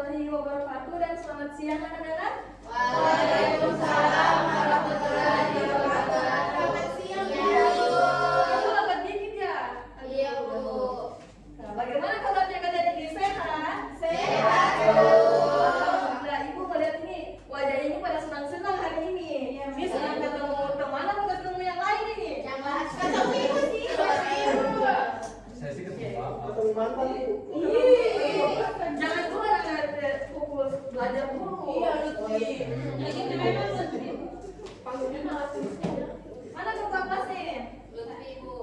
warahmatullahi wabarakatuh dan selamat siang anak-anak. Waalaikumsalam warahmatullahi wabarakatuh. Selamat siang ya, Bu. Kamu lambat dikit ya? Iya, Bu. Nah, bagaimana kabarnya kalian ini, sehat? Sehat, Bu. Nah, Ibu melihat ini, wajah ini pada senang-senang hari ini. Ini senang ketemu teman atau ketemu yang lain ini? Yang bahas ketemu Ibu sih. Ibu. Saya sih ketemu Ketemu mantan Bu. Jangan dulu anak-anak fokus belajar dulu. Iya, Lutfi. Ini memang Lutfi. Mana ketua kelasnya ini? Lutfi, Bu.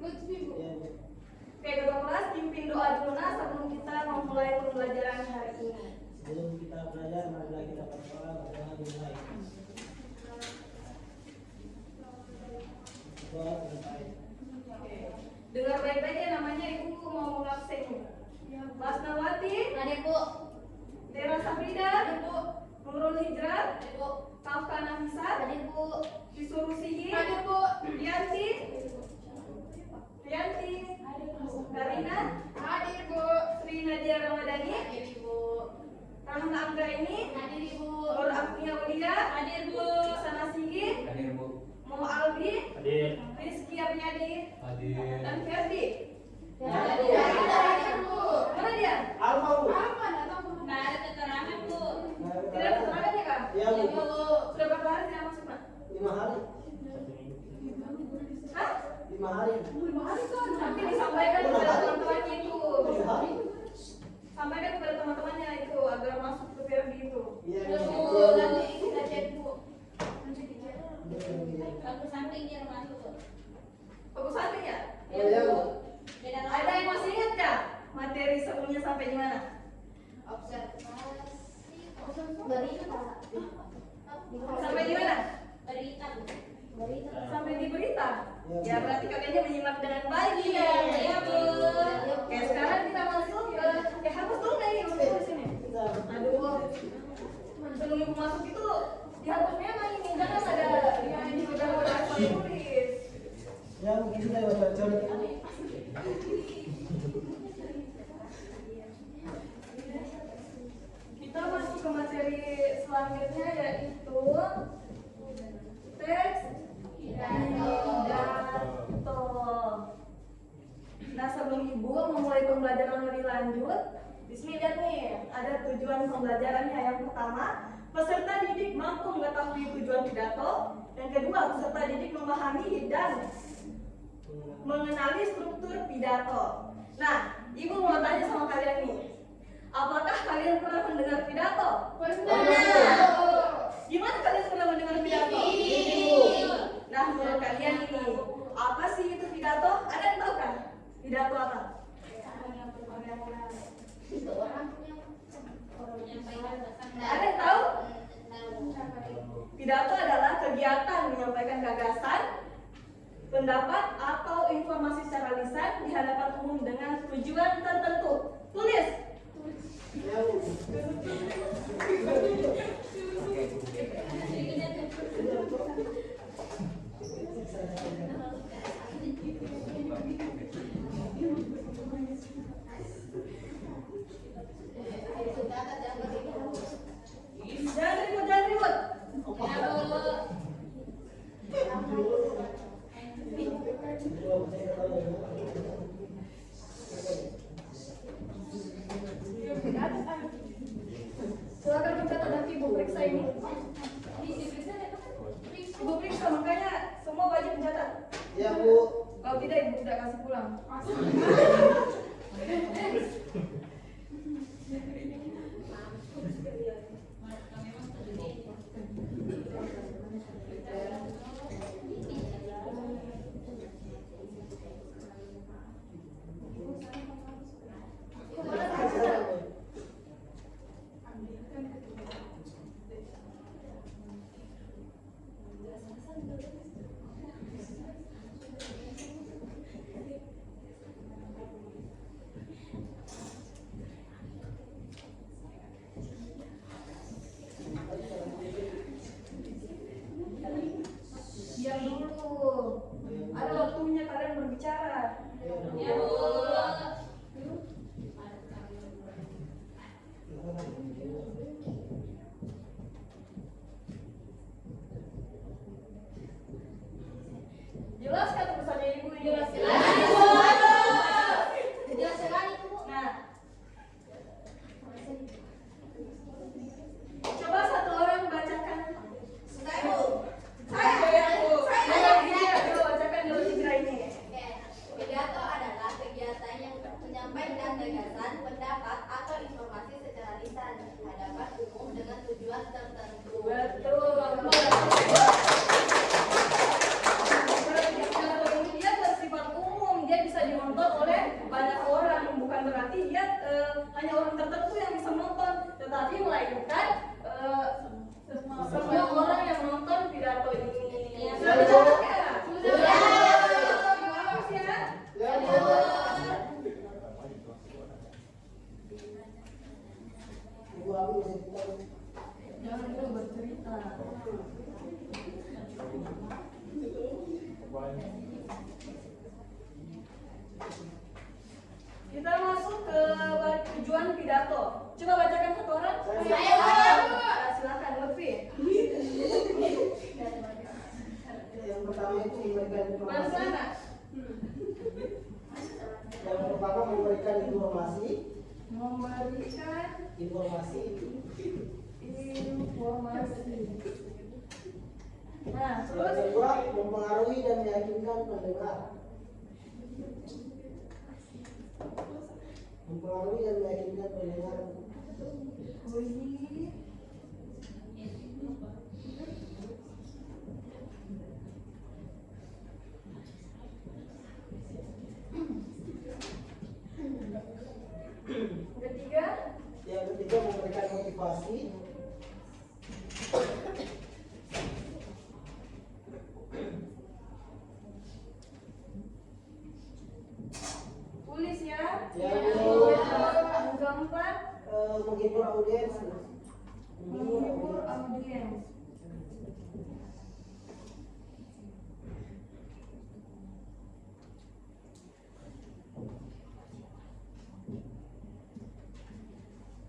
Lutfi, Bu. Iya, Bu. Oke, ketua kelas pimpin doa dulu nah sebelum kita memulai pembelajaran hari ini. Sebelum kita belajar, marilah kita berdoa berdoa dimulai. Doa selesai. Dengar baik-baik ya, namanya Ibu mau mengabsen. Basnawati, Hadir, Bu. Dera Sabrida, Hadir, Bu. Nurul Hijrat, Hadir, Bu. Kafka Nafisa, Hadir, Bu. Disuruh Sigi, Hadir, Bu. Rianti, Karina, Hadir, Bu. Sri Nadia Ramadhani, Hadir, Bu. Rahma Angga ini, Hadir, Bu. Nur Afnia Walia, Hadir, Bu. Iksana Sigi, hadir Bu. Mo Albi, Hadir. Rizky Apnyadi, Hadir. dan Ferdi. Hadir, Bu. Mana dia? Alfa Bu. Nggak ada keterangan, Bu. Tidak ada keterangan ya, Kak? Iya Bu. Sudah berapa hari tidak masuk, Pak? 5 hari. Hah? 5 hari. Nanti disampaikan kepada teman-temannya itu. 7 hari. Sampaikan kepada teman-temannya itu agar masuk ke Ferdi itu. Iya. Bu, nanti kita cek, Bu. Aku samping dia masuk, Bu. Bagus sampai ya? Iya Bu. Beda Ada yang masih ingat nggak materi sebelumnya sampai di mana? observasi berita. Sampai di mana? Berita, Bu. Berita. Sampai di berita. Iya, Ya Bu. berarti kalian menyimak dengan baik. Iya, iya, Bu. Oke, sekarang kita masuk ke hapus dulu nih ibu di sini. Aduh, sebelum ibu masuk itu dihapusnya memang ini jangan ada yang udah tulis. Ya mungkin kita coba-coba. Kita masuk ke materi selanjutnya yaitu teks pidato. Nah, sebelum ibu memulai pembelajaran lebih lanjut, bismillah nih, ada tujuan pembelajarannya. Yang pertama, peserta didik mampu mengetahui tujuan pidato. Yang kedua, peserta didik memahami dan mengenali struktur pidato. Nah, ibu mau tanya sama kalian nih, apakah kalian pernah mendengar pidato? Gimana kalian pernah mendengar pidato? Nah, menurut kalian ini, apa sih itu pidato? Ada yang tahu kan? Pidato apa? Ada yang tahu? Pidato adalah kegiatan menyampaikan gagasan, pendapat atau informasi secara lisan di hadapan umum dengan tujuan tertentu. Tulis. Ya Bu. Jangan ribut. Silakan mencatat nanti ibu periksa ini. Ibu periksa, makanya semua wajib mencatat. Ya Bu. Kalau tidak ibu tidak kasih pulang. Diam dulu. Ada waktunya kalian berbicara. Ya, Bu. Jelas kan tulisannya Ibu ini? Jelas. Jelas sekali itu, Bu. Nah, coba satu orang bacakan. Saya, Bu. Saya, Bu. Saya. Coba bacakan dulu Hijrah ini. Oke. Pidato adalah kegiatan yang menyampaikan gagasan, pendapat, atau informasi secara lisan di hadapan umum dengan tujuan tertentu. Betul. Pidato ini dia bersifat umum, dia bisa ditonton oleh banyak orang, bukan berarti dia hanya orang tertentu yang bisa menonton, tetapi melainkan semua orang yang menonton pidato ini. Sudah dicatat ya? Sudah. Bagus ya? Ibu Abi bisa kita. Jangan dulu bercerita. Kita masuk ke tujuan pidato. Coba bacakan satu orang. Saya. Silakan Lutfi. Yang pertama itu memberikan informasi. Mana? Yang pertama memberikan informasi. Memberikan Informasi. informasi. Nah, Yang terus kedua mempengaruhi dan meyakinkan pendengar. Mempengaruhi dan meyakinkan pendengar. bunyi ketiga. Yang ketiga memberikan motivasi. Tulis ya. Yang keempat, menghibur audiens. menghibur audiens.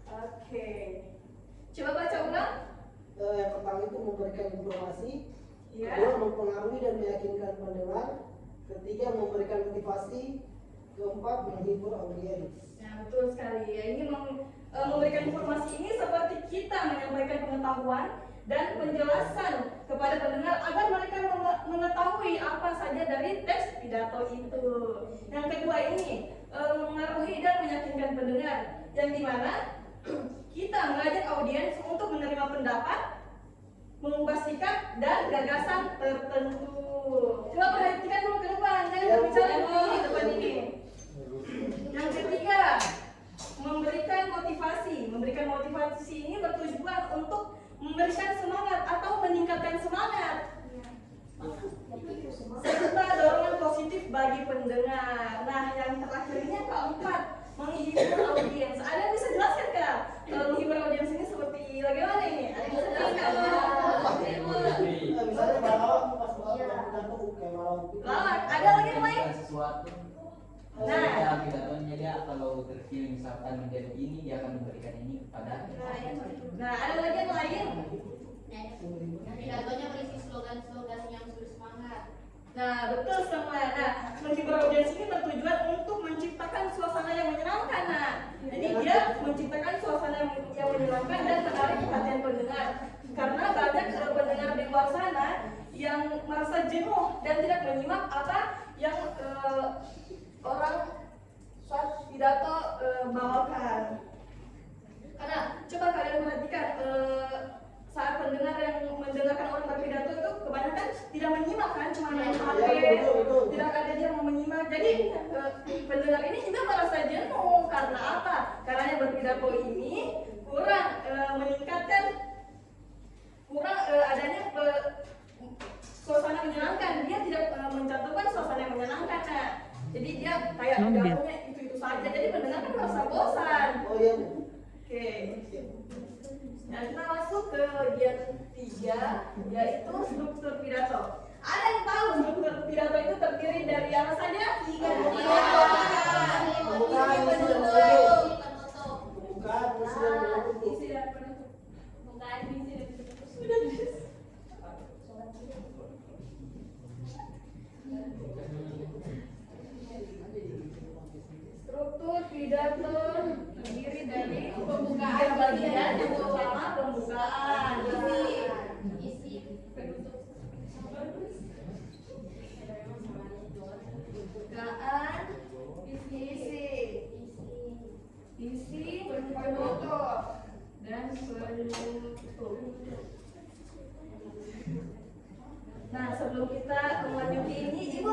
Oke. Coba baca ulang. Yang pertama itu memberikan informasi. Ya. Kedua mempengaruhi dan meyakinkan pendengar. Ketiga memberikan motivasi. Keempat menghibur audiens. Nah, betul sekali. Ya, ini memberikan informasi ini seperti kita menyampaikan pengetahuan dan penjelasan kepada pendengar agar mereka mengetahui apa saja dari teks pidato itu. Yang kedua ini mengaruhi dan meyakinkan pendengar, yang dimana kita mengajak audiens untuk menerima pendapat, mengubah sikap dan gagasan tertentu. Coba perhatikan dulu ke depan, jangan berbicara dulu di depan ini. Yang ketiga, memberikan motivasi. Memberikan motivasi ini bertujuan untuk memberikan semangat atau meningkatkan semangat serta dorongan positif bagi pendengar. Nah, yang terakhirnya keempat, menghibur audiens. Ada yang bisa jelaskan Kak? Menghibur audiens ini seperti bagaimana ini? Ada yang bisa jelaskan? Misalnya kalau pas pidato kayak malam. Lawak, ada lagi yang lain? Sesuatu. Nah. Dalam pidatonya dia kalau terpilih misalkan menjadi ini, dia akan memberikan ini kepada. Nah, ada lagi yang lain? Pidatonya berisi slogan-slogan yang bersemangat. Nah, betul semua. Nah, menghibur audiens ini bertujuan untuk menciptakan suasana yang menyenangkan. Nah, jadi dia menciptakan suasana yang menyenangkan dan menarik perhatian pendengar. Karena banyak pendengar di luar sana yang merasa jenuh dan tidak menyimak apa yang orang saat pidato bawakan. Karena coba kalian perhatikan saat pendengar yang mendengarkan orang berpidato itu kebanyakan tidak menyimak kan, cuma main HP, betul. tidak ada dia mau menyimak. Jadi pendengar ini juga merasa jenuh karena apa? Karena yang berpidato ini kurang meningkatkan, kurang adanya suasana menyenangkan. Dia tidak mencantumkan suasana yang menyenangkan. Nah, jadi dia kayak pidatonya itu saja. Jadi pendengar kan merasa bosan. Oh iya. Oke. Nah, kita masuk ke bagian 3, yaitu struktur pidato. Ada yang tahu struktur pidato itu terdiri dari apa saja? 3. Pembukaan, Penutup. Pembukaan, isi dan penutup. Isi dan penutup. Bukan isi dan penutup. Sudah.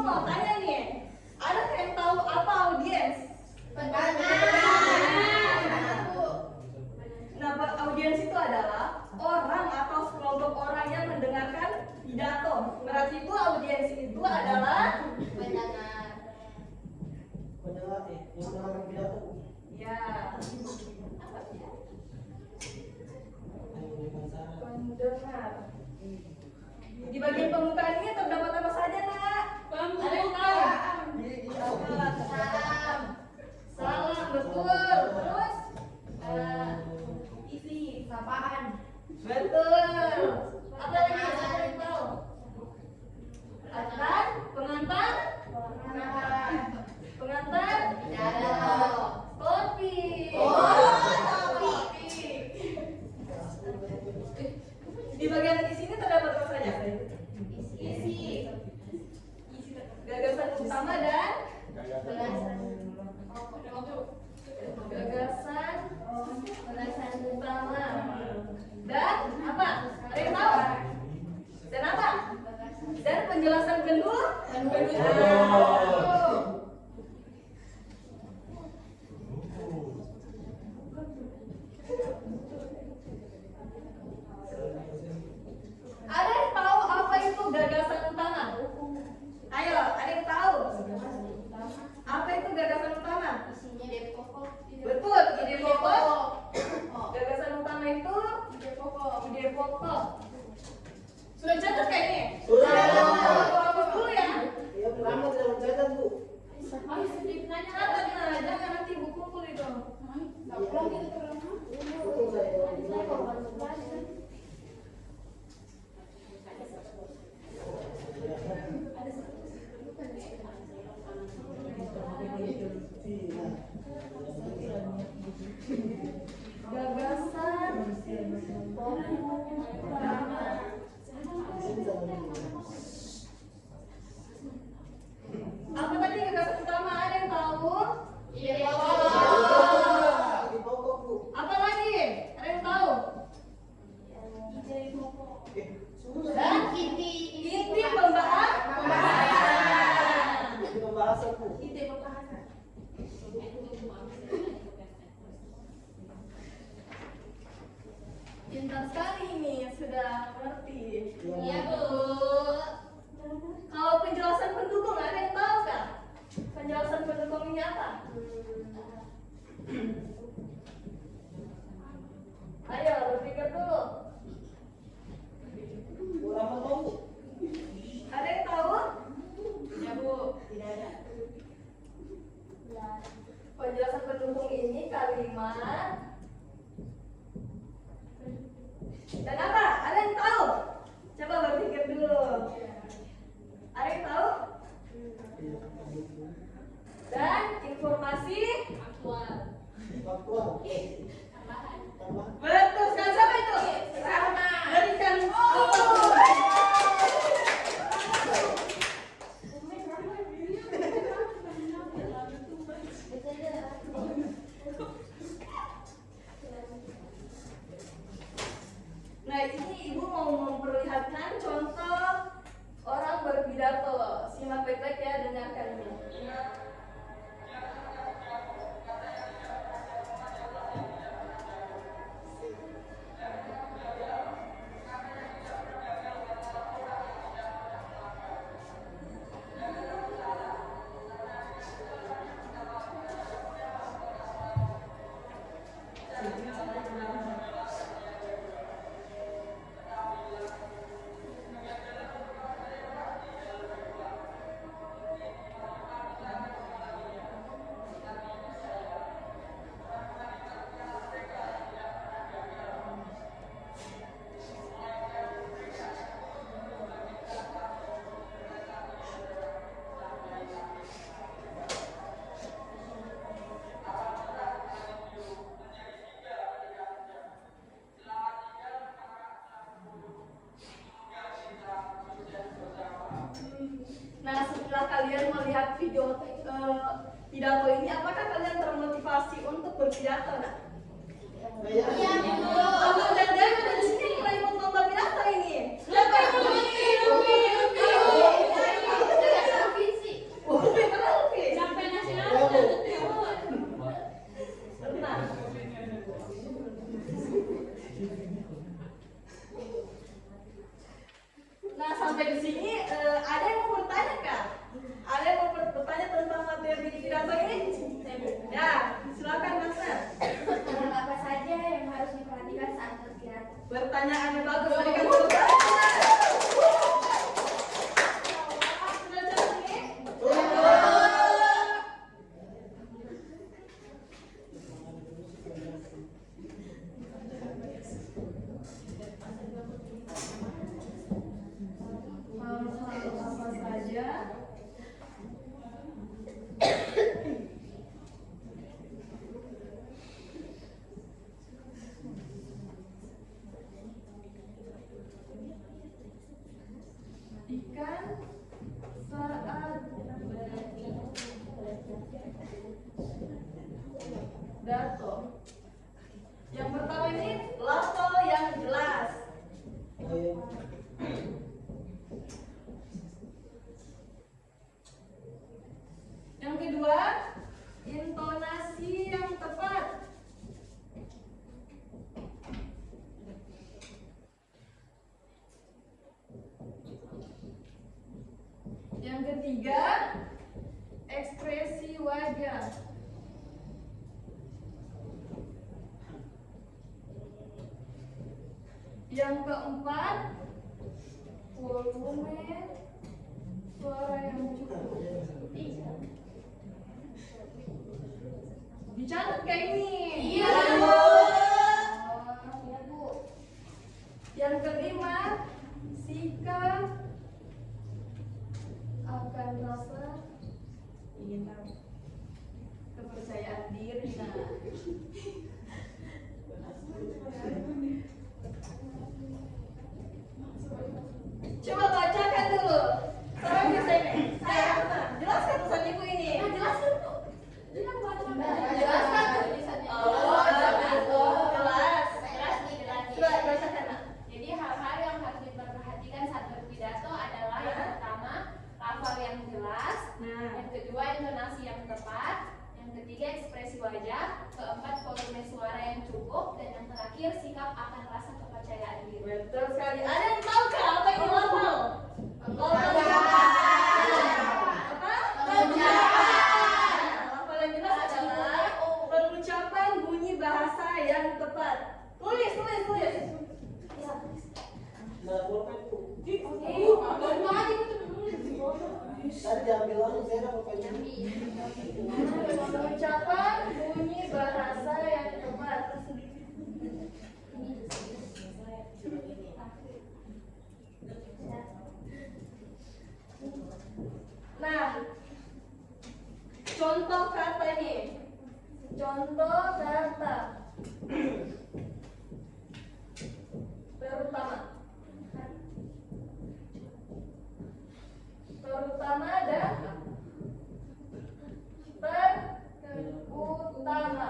mau tanya nih, ada yang tahu apa audiens? Nah, audiens itu adalah orang atau sekelompok orang yang mendengarkan pidato. Berarti itu audiens itu adalah Pendengar. Pendengar yang mendengarkan pidato. ya pendengar. Di bagian pembukaan ini terdapat apa saja, Nak? Ada yang tahu? Salam. Salam, betul. Terus Isi. Sapaan. betul. Apa lagi ada yang tahu? Akan pengantar, pengantar, Pidato. topik. Topik. Di bagian di sini terdapat apa saja? Isi. Gagasan utama dan Gagasan. gagasan utama dan apa? Ada yang tahu? Dan apa? Dan penjelasan kedua? Ada yang tahu apa itu gagasan utama? Ayo, ada yang tahu? Apa itu gagasan utama? Isinya ide pokok. Betul, ide pokok. Oh. Gagasan utama itu Ide pokok. ide pokok. Sudah catat kayaknya? Sudah. Fokus dulu ya. Ya, lama tidak mencatat, Bu. Catat, nah, jangan nanti buku kumpul itu. Betul saya. Gagasan utama. Apa tadi gagasan utama? Ada yang tahu? Ide Di pokok. pokok, Bu. Apa lagi? Ada yang tahu? Ide pokok. Sudah. Dan inti pembahasan. Di pembahasan, Bu. Ide pembahasan. Pintar sekali ini, sudah mengerti. Iya, Bu. Kalau penjelasan pendukung ada yang tahu kah? Penjelasan pendukung ini apa? Ayo berpikir dulu. Berapa tahu? Ada yang tahu? Ya, Bu. Tidak ada. Penjelasan pendukung ini kalimat dan apa? Ada yang tahu? Coba berpikir dulu. Ada yang tahu? Dan informasi Aktual. Faktual. Tambahan. Tambah. betul sekali. Siapa itu? Sama. Berikan Nah, ini ibu mau memperlihatkan contoh orang berpidato. Simak baik-baik ya, dengarkan ini. Nah, setelah kalian melihat video pidato ini, apakah kalian termotivasi untuk berpidato? Nah, Iya. Iya, Bu. apa jangan-jangan ada di sini mulai mau lomba pidato ini? Siapa yang mau ketiga, ekspresi wajah. Yang keempat, volume suara yang cukup. Dicatat kayak ini. Iya. Iya, Bu. Yang kelima, sikap akan rasa ingin tahu, kepercayaan diri. Coba bacakan dulu. Sekarang bisa ini. Saya jelaskan tulisan ibu ini. Jelaskan tuh. Jelas. Coba bacakan, Nak. Jadi hal-hal yang harus diperhatikan saat berpidato adalah yang pertama, lafal yang jelas, yang kedua intonasi yang tepat, yang ketiga ekspresi wajah, keempat volume suara yang cukup, dan yang terakhir sikap akan rasa kepercayaan diri. Betul sekali. Ada yang tahu kah apa itu lafal? Lafal apa? Lafal yang jelas adalah pengucapan bunyi bahasa yang tepat. Tulis. Nah, pulpen Bu. Iya. Tadi diambil lagi saya ada pulpennya. Pengucapan bunyi bahasa yang tepat. Nah, contoh kata ini. Contoh kata. Terutama dan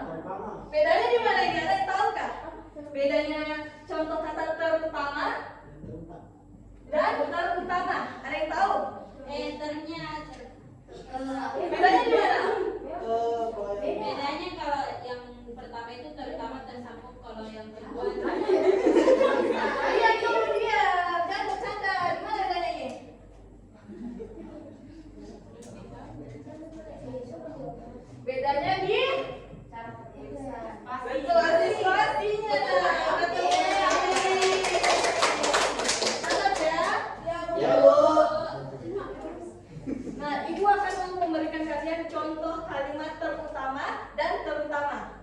terutama. Bedanya di mana ini? Ada yang tahu kah? Bedanya contoh kata terutama dan terutama. Ada yang tahu? Bedanya di mana? Bedanya kalau yang pertama itu terutama tersambung, kalau yang kedua Iya, itu dia. Jangan bercanda. Di mana bedanya ini? Bedanya di betul antisipasinya. Betul sekali. Catat ya. Ya, Bu. Nah, Ibu akan memberikan kalian contoh kalimat terutama dan terutama.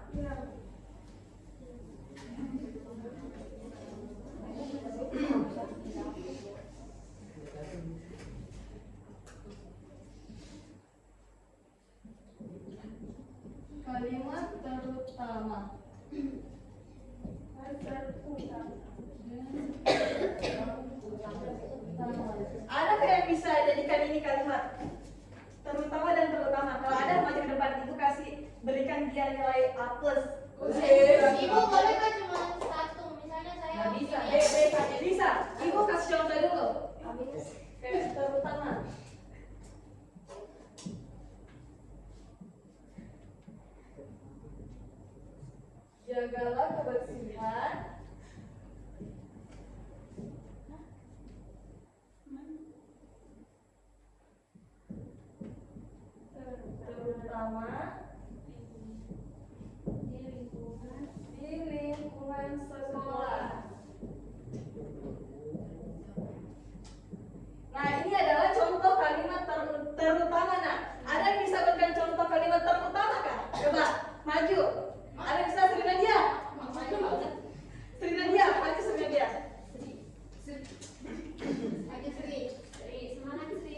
Kalimat terutama. Ada yang bisa jadikan ini kalimat terutama dan terutama? Kalau ada, maju ke depan. Ibu kasih, berikan dia nilai A+. Ibu boleh kan cuma satu, misalnya saya Nggak bisa. Bisa. Ibu kasih contoh dulu. Kayak terutama. Jagalah kebersihan. Terutama di lingkungan sekolah. Nah, ini adalah contoh kalimat terutama. Nah, ada yang bisa berikan contoh kalimat terutama kah? Coba maju. Ada yang bisa? Sri Nadia. Sri Nadia, maju Sri Nadia. Aja Sri. Semangat Sri.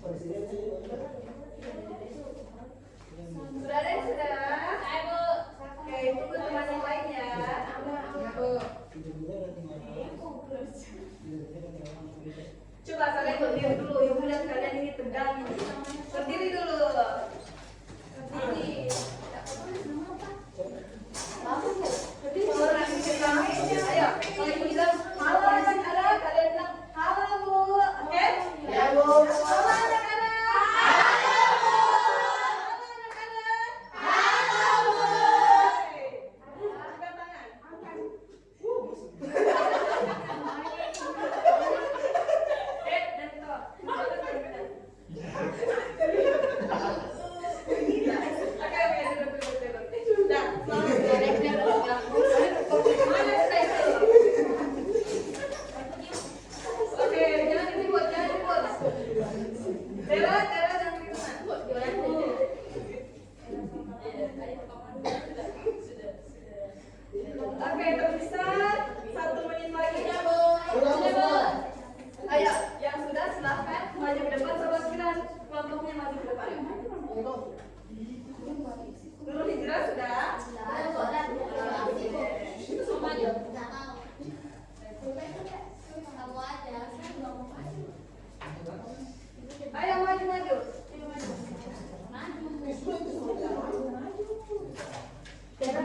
Presiden Sudah ada yang sudah? Saya Bu. Oke, tunggu teman yang lain ya. Coba kalian berdiri dulu, ibu lihat kalian ini tegang ini. Berdiri dulu. Berdiri. Orang bilang, ayo, kalau ibu bilang halo anak-anak, kalian bilang halo Bu, oke? Ya, Bu. Halo anak-anak. Halo anak-anak. Halo Bu. Angkat tangan. Dan itu. Oke, duduk. Nah, mana sudah itu? Oke, jangan ribut, jangan ribut. Tera jangan ribut. Oke, terbisa 1 menit lagi ya, Bu. Sudah, Bu. Ayo, yang sudah silahkan maju ke depan, sobat kira kelompoknya maju ke depan. Guru hijrah sudah. Ayo maju. Jangan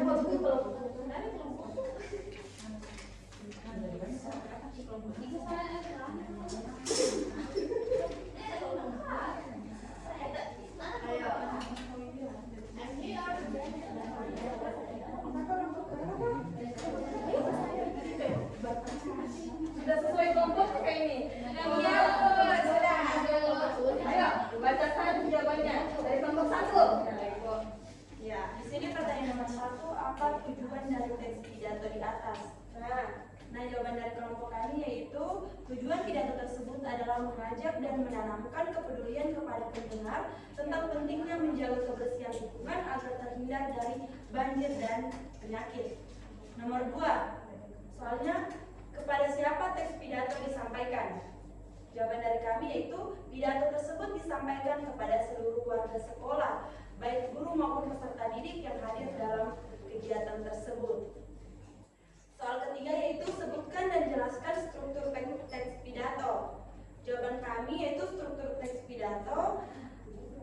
sudah sesuai kelompok kayak ini. Iya, sudah. Ayo, bacakan jawabannya dari kelompok 1. Ya, di sini pertanyaan nomor 1, apa tujuan dari teks pidato di atas? Nah, jawaban dari kelompok kami yaitu tujuan pidato tersebut adalah mengajak dan menanamkan kepedulian kepada pendengar tentang pentingnya menjaga kebersihan lingkungan agar terhindar dari banjir dan penyakit. Nomor 2, soalnya kepada siapa teks pidato disampaikan? Jawaban dari kami yaitu pidato tersebut disampaikan kepada seluruh warga sekolah, baik guru maupun peserta didik yang hadir dalam kegiatan tersebut. Soal ketiga yaitu sebutkan dan jelaskan struktur teks pidato. Jawaban kami yaitu struktur teks pidato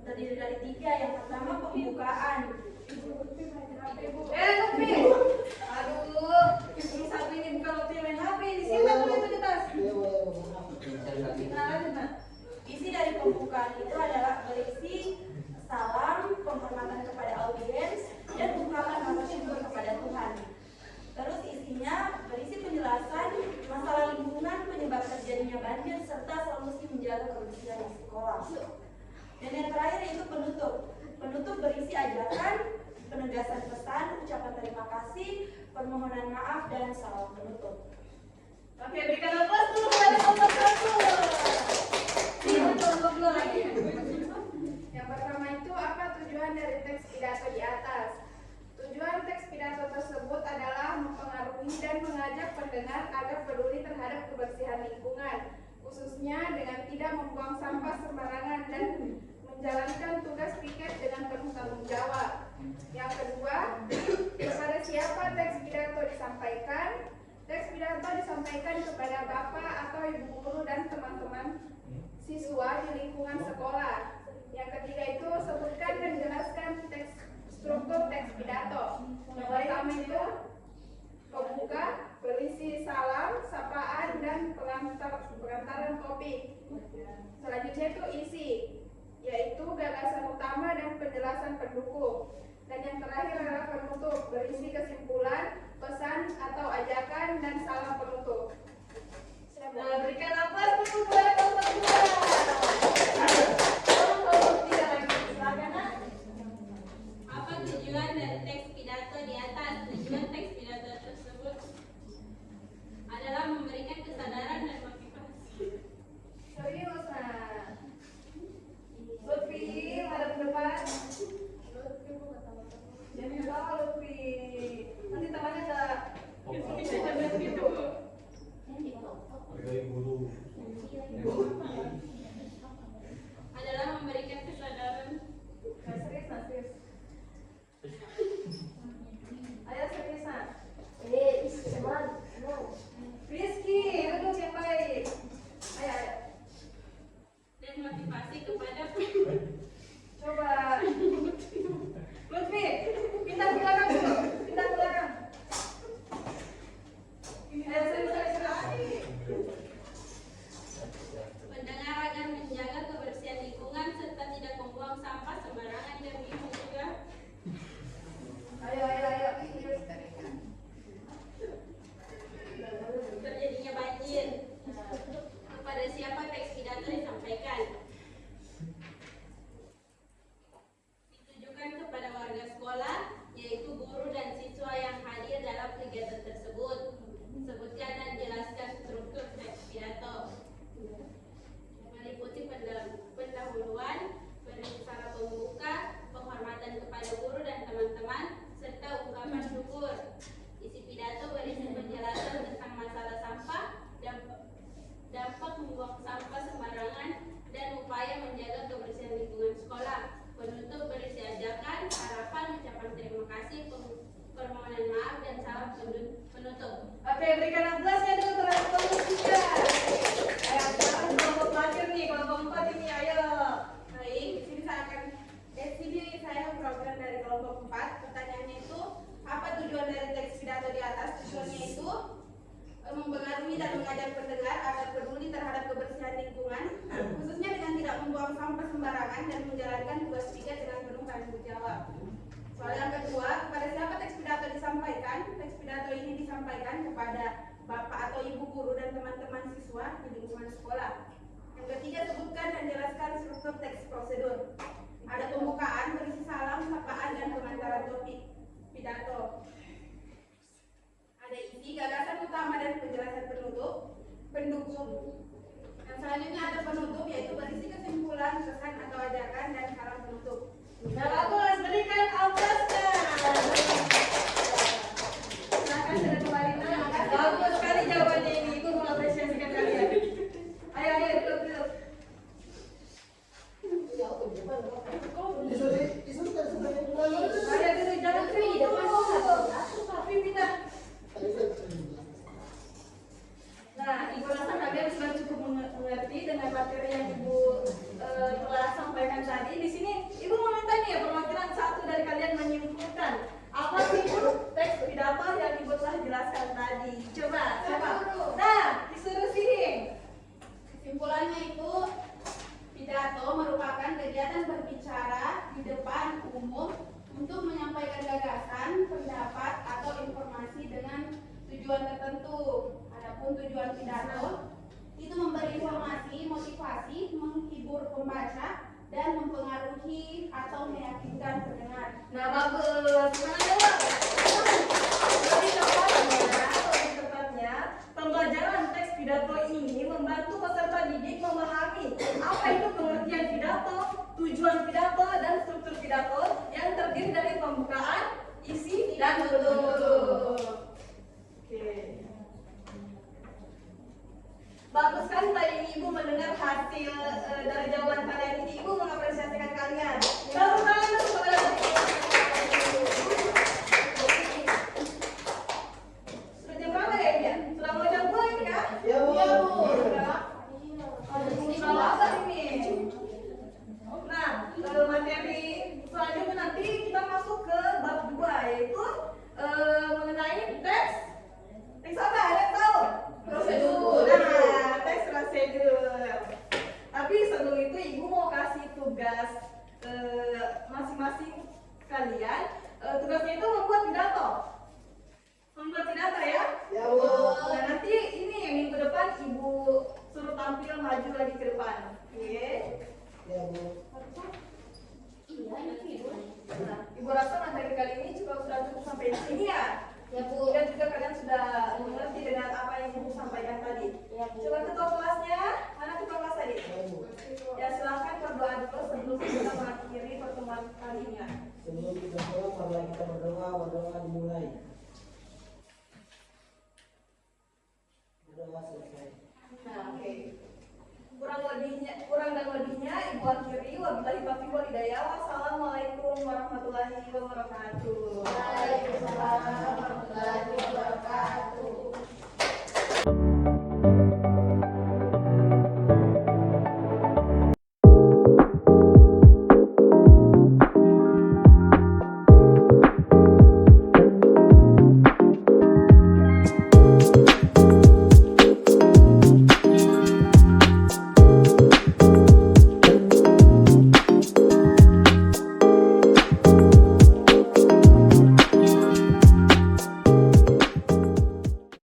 terdiri dari 3. Yang pertama pembukaan. Lupi. Aduh, ini satu ini bukan waktu main HP. Disimpan dulu itu di tas. Nah, lanjut, Nak. Isi dari pembukaan itu adalah berisi salam, penghormatan kepada audiens, dan ungkapan rasa syukur kepada Tuhan. Terus isinya berisi penjelasan masalah lingkungan, penyebab terjadinya banjir, serta solusi menjaga kebersihan di sekolah. Dan yang terakhir yaitu penutup. Penutup berisi ajakan, penegasan pesan, ucapan terima kasih, permohonan maaf, dan salam penutup. Oke, berikan aplaus dulu kepada kelompok 1. Ini kelompok 2 lagi. Yang pertama itu apa tujuan dari teks pidato di atas? Tujuan teks pidato tersebut adalah mempengaruhi dan mengajak pendengar agar peduli terhadap kebersihan lingkungan, khususnya dengan tidak membuang sampah sembarangan dan menjalankan tugas piket dengan penuh tanggung jawab. Yang kedua, kepada siapa teks pidato disampaikan? Teks pidato disampaikan kepada bapak atau ibu guru dan teman-teman siswa di lingkungan sekolah. Yang ketiga itu sebutkan dan jelaskan struktur teks pidato. Yang pertama itu pembuka, berisi salam, sapaan, dan pengantaran topik. Selanjutnya itu isi, yaitu gagasan utama dan penjelasan pendukung. Dan yang terakhir adalah penutup, berisi kesimpulan, pesan atau ajakan, dan salam penutup. Nah, berikan aplaus dulu kepada kelompok 2. Kelompok 3 lagi. Silakan, Nak. Apa tujuan dari teks pidato di atas? Tujuan teks pidato tersebut adalah memberikan kesadaran dan motivasi. Serius, Nak. Lutfi, pada ke depan. Jangan lupa Lutfi. Nanti temannya ada gitu. adalah memberikan kesadaran. Serius, serius. Ayo seriusan. Rizky, duduk yang baik. Ayo, ayo. Dan motivasi kepada Coba. Lutfi, pindah ke belakang dulu. Pindah ke belakang. Ayo, serius. pendengar agar menjaga kebersihan lingkungan serta tidak membuang sampah sembarangan demi mencegah Ayo. Serius. terjadinya banjir. Kepada siapa teks pidato disampaikan? Ditujukan kepada warga sekolah, yaitu guru dan siswa yang hadir dalam kegiatan tersebut. Sebutkan dan jelaskan struktur teks pidato. Meliputi pendahuluan, risalah pembuka, penghormatan kepada guru dan teman-teman, serta ungkapan syukur. Isi pidato berisi penjelasan tentang masalah sampah, dampak membuang sampah sembarangan, dan upaya menjaga kebersihan lingkungan sekolah. Penutup berisi ajakan, harapan, ucapan terima kasih, permohonan maaf, dan salam penutup. Oke, berikan aplausnya dulu terhadap kelompok 3. Ayo, sekarang kelompok terakhir nih, kelompok 4 ini, ayo. Baik, di sini saya program dari kelompok 4. Pertanyaannya itu, apa tujuan dari teks pidato di atas? Tujuannya itu mempengaruhi dan mengajak pendengar agar peduli terhadap kebersihan lingkungan, khususnya dengan tidak membuang sampah sembarangan dan menjalankan tugas pijat dengan penuh tanggung jawab. Soal yang kedua, kepada siapa teks pidato disampaikan? Teks pidato ini disampaikan kepada bapak atau ibu guru dan teman-teman siswa di lingkungan sekolah. Yang ketiga, sebutkan dan jelaskan struktur teks prosedur. Ada pembukaan berisi salam, sapaan, dan pengantaran topik pidato. Ada isi, gagasan utama, dan penjelasan pendukung. Yang selanjutnya ada penutup, yaitu berisi kesimpulan, pesan atau ajakan, dan salam penutup. Nah, bagus, berikan aplausnya. Silakan sudah kembali. Bagus sekali jawabannya ini, Ibu mengapresiasikan kalian. Ayo, duduk. Disuruhkan sebagai penanya. Ayo duduk, jangan sering duduk. Tapi pindah. Nah, Ibu rasa kalian sudah cukup mengerti dengan materi yang Ibu telah sampaikan tadi. Di sini Ibu meminta nih perwakilan satu dari kalian menyimpulkan apa sih teks pidato yang Ibu telah jelaskan tadi. Coba. Nah, disuruh sini. Kesimpulannya itu, pidato merupakan kegiatan berbicara di depan umum untuk menyampaikan gagasan, pendapat, atau informasi dengan tujuan tertentu. Adapun tujuan pidato itu memberi informasi, motivasi, menghibur pembaca, dan mempengaruhi atau meyakinkan pendengar. Nah, bagus. Lebih tepatnya, pembelajaran teks pidato ini membantu peserta didik memahami apa itu pengertian pidato, tujuan pidato, dan struktur pidato yang terdiri dari pembukaan, isi, dan penutup. Oke. Bagus sekali tadi Ibu mendengar hasil dari jawaban kalian ini. Ibu mengapresiasikan kalian. Tepuk tangan dulu kepada sudah jam berapa ya ini ya? Sudah mau jam 2 ini kah? Ya, Bu. Iya, Bu. Sudah apa ini? Nah, materi selanjutnya nanti kita masuk ke bab 2, yaitu mengenai teks apa? Ada yang tahu? Prosedur. Nah, teks prosedur. Tapi sebelum itu Ibu mau kasih tugas masing-masing kalian. Tugasnya itu membuat pidato. Membuat pidato ya? Ya, Bu. Nah, nanti ini minggu depan Ibu suruh tampil maju lagi ke depan. Oke. Ya, Bu. Nah, Ibu rasa materi kali ini juga sudah cukup sampai di sini ya? Ya, Bu. Dan juga kalian sudah mengerti dengan apa yang Ibu sampaikan tadi. Ya, Bu. Coba ketua kelasnya, mana ketua kelas tadi? Ya, Bu. Ya, silahkan berdoa dulu sebelum kita mengakhiri pertemuan kali ini. Ya. Sebelum kita pulang, marilah kita berdoa dimulai. Berdoa selesai. Nah, oke. Kurang dan lebihnya ibu akhiri. Wabillahi taufiq wal hidayah. Wassalamualaikum warahmatullahi wabarakatuh. Waalaikumsalam warahmatullahi wabarakatuh.